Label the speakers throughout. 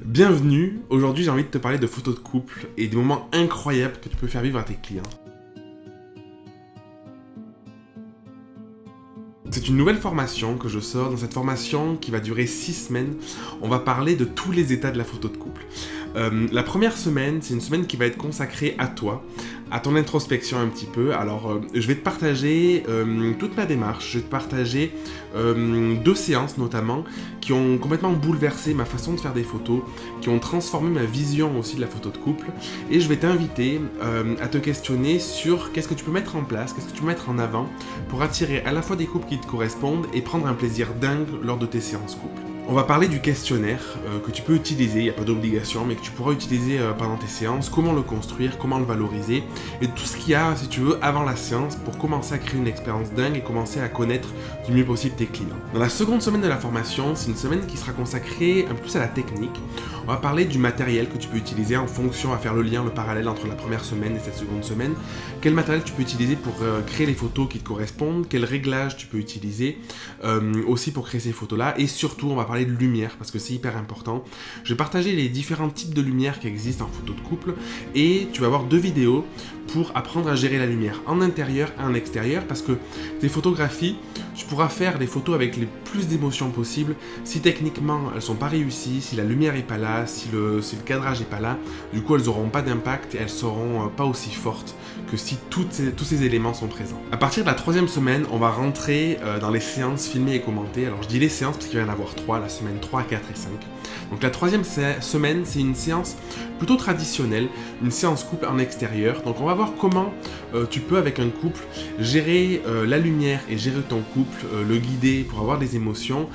Speaker 1: Bienvenue, aujourd'hui j'ai envie de te parler de photos de couple et des moments incroyables que tu peux faire vivre à tes clients. C'est une nouvelle formation que je sors. Dans cette formation qui va durer 6 semaines, on va parler de tous les états de la photo de couple. La première semaine, c'est une semaine qui va être consacrée à toi, à ton introspection un petit peu. Alors, je vais te partager toute ma démarche, je vais te partager 2 séances notamment qui ont complètement bouleversé ma façon de faire des photos, qui ont transformé ma vision aussi de la photo de couple. Et je vais t'inviter à te questionner sur qu'est-ce que tu peux mettre en place, qu'est-ce que tu peux mettre en avant pour attirer à la fois des couples qui te correspondent et prendre un plaisir dingue lors de tes séances couple. On va parler du questionnaire que tu peux utiliser, il n'y a pas d'obligation, mais que tu pourras utiliser pendant tes séances, comment le construire, comment le valoriser, et tout ce qu'il y a, si tu veux, avant la séance pour commencer à créer une expérience dingue et commencer à connaître du mieux possible tes clients. Dans la seconde semaine de la formation, c'est une semaine qui sera consacrée un peu plus à la technique. On va parler du matériel que tu peux utiliser en fonction, à faire le lien, le parallèle entre la première semaine et cette seconde semaine. Quel matériel tu peux utiliser pour créer les photos qui te correspondent, quel réglage tu peux utiliser aussi pour créer ces photos-là, et surtout on va parler de lumière parce que c'est hyper important. Je vais partager les différents types de lumière qui existent en photo de couple et tu vas avoir 2 vidéos pour apprendre à gérer la lumière en intérieur et en extérieur parce que tes photographies, tu pourras faire des photos avec les plus d'émotions possibles. Si techniquement elles sont pas réussies, si la lumière est pas là, si le cadrage est pas là, du coup elles n'auront pas d'impact et elles seront pas aussi fortes que si tous ces éléments sont présents. À partir de la 3e semaine, on va rentrer dans les séances filmées et commentées. Alors je dis les séances parce qu'il va y en avoir 3, la semaine 3, 4 et 5. Donc la 3e semaine, c'est une séance plutôt traditionnelle, une séance couple en extérieur. Donc on va voir comment tu peux avec un couple gérer la lumière et gérer ton couple, le guider pour avoir des émotions.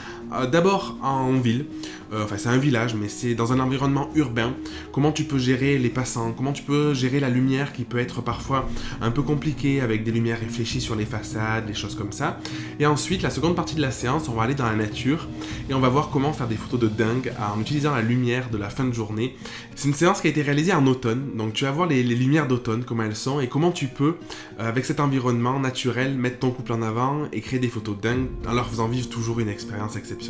Speaker 1: D'abord en ville, enfin c'est un village mais c'est dans un environnement urbain, comment tu peux gérer les passants, comment tu peux gérer la lumière qui peut être parfois un peu compliquée avec des lumières réfléchies sur les façades, des choses comme ça. Et ensuite la seconde partie de la séance, on va aller dans la nature et on va voir comment faire des photos de dingue en utilisant la lumière de la fin de journée. C'est une séance qui a été réalisée en automne, donc tu vas voir les lumières d'automne, comment elles sont et comment tu peux, avec cet environnement naturel, mettre ton couple en avant et créer des photos dingues en leur faisant vivre toujours une expérience exceptionnelle.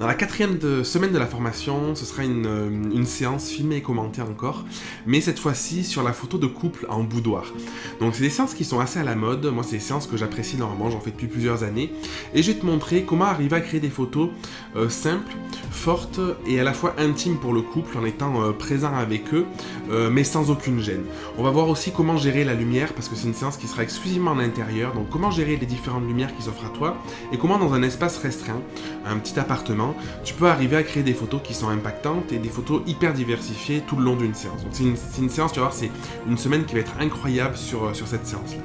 Speaker 1: Dans la 4e semaine de la formation, ce sera une séance filmée et commentée encore, mais cette fois-ci sur la photo de couple en boudoir. Donc c'est des séances qui sont assez à la mode, moi c'est des séances que j'apprécie énormément, j'en fais depuis plusieurs années, et je vais te montrer comment arriver à créer des photos simples, fortes et à la fois intimes pour le couple en étant présent avec eux, mais sans aucune gêne. On va voir aussi comment gérer la lumière, parce que c'est une séance qui sera exclusivement en intérieur, donc comment gérer les différentes lumières qui s'offrent à toi, et comment dans un espace restreint, un petit appartement, tu peux arriver à créer des photos qui sont impactantes et des photos hyper diversifiées tout le long d'une séance. Donc c'est une séance, tu vas voir, c'est une semaine qui va être incroyable sur cette séance-là.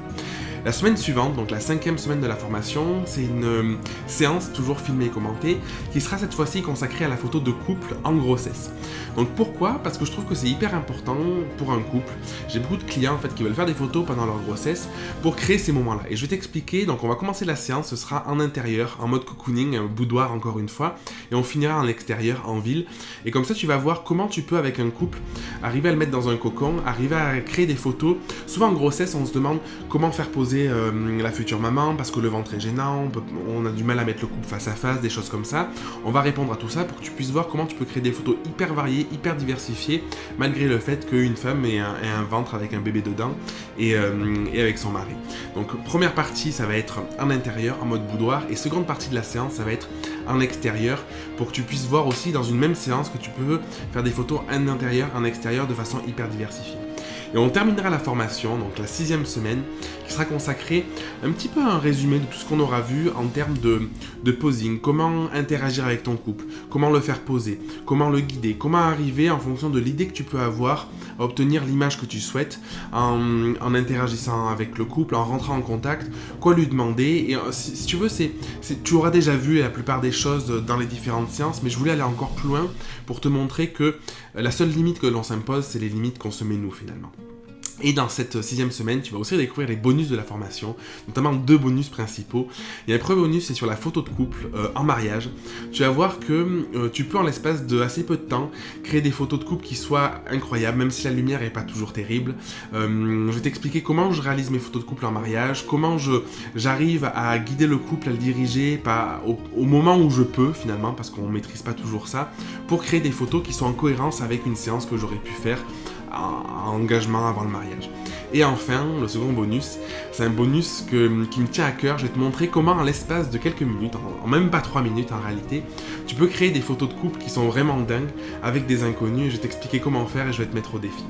Speaker 1: La semaine suivante, donc la 5e semaine de la formation, c'est une séance toujours filmée et commentée qui sera cette fois-ci consacrée à la photo de couple en grossesse. Donc pourquoi ? Parce que je trouve que c'est hyper important pour un couple. J'ai beaucoup de clients en fait qui veulent faire des photos pendant leur grossesse pour créer ces moments-là. Et je vais t'expliquer, donc on va commencer la séance, ce sera en intérieur, en mode cocooning, un boudoir encore une fois, et on finira en extérieur, en ville. Et comme ça tu vas voir comment tu peux avec un couple arriver à le mettre dans un cocon, arriver à créer des photos. Souvent en grossesse on se demande comment faire poser la future maman parce que le ventre est gênant, on a du mal à mettre le couple face à face, des choses comme ça. On va répondre à tout ça pour que tu puisses voir comment tu peux créer des photos hyper variées, hyper diversifiées, malgré le fait qu'une femme ait un ventre avec un bébé dedans et avec son mari. Donc première partie ça va être en intérieur, en mode boudoir, et seconde partie de la séance ça va être en extérieur pour que tu puisses voir aussi dans une même séance que tu peux faire des photos en intérieur, en extérieur de façon hyper diversifiée. Et on terminera la formation, donc la 6e semaine, qui sera consacrée un petit peu à un résumé de tout ce qu'on aura vu en termes de posing, comment interagir avec ton couple, comment le faire poser, comment le guider, comment arriver en fonction de l'idée que tu peux avoir à obtenir l'image que tu souhaites en interagissant avec le couple, en rentrant en contact, quoi lui demander. Et si tu veux, tu auras déjà vu la plupart des choses dans les différentes séances, mais je voulais aller encore plus loin pour te montrer que la seule limite que l'on s'impose, c'est les limites qu'on se met nous finalement. Et dans cette 6e semaine, tu vas aussi découvrir les bonus de la formation, notamment 2 bonus principaux. Et le premier bonus, c'est sur la photo de couple en mariage. Tu vas voir que tu peux, en l'espace de assez peu de temps, créer des photos de couple qui soient incroyables, même si la lumière n'est pas toujours terrible. Je vais t'expliquer comment je réalise mes photos de couple en mariage, comment j'arrive à guider le couple, à le diriger au moment où je peux, finalement, parce qu'on ne maîtrise pas toujours ça, pour créer des photos qui sont en cohérence avec une séance que j'aurais pu faire en engagement avant le mariage. Et enfin, le second bonus, c'est un bonus qui me tient à cœur. Je vais te montrer comment, en l'espace de quelques minutes, en même pas 3 minutes en réalité, tu peux créer des photos de couple qui sont vraiment dingues avec des inconnus. Et je vais t'expliquer comment faire et je vais te mettre au défi.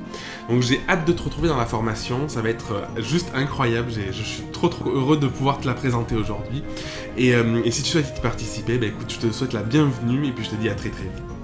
Speaker 1: Donc j'ai hâte de te retrouver dans la formation, ça va être juste incroyable. Je suis trop heureux de pouvoir te la présenter aujourd'hui. Et si tu souhaites y participer, écoute, je te souhaite la bienvenue et puis je te dis à très très vite.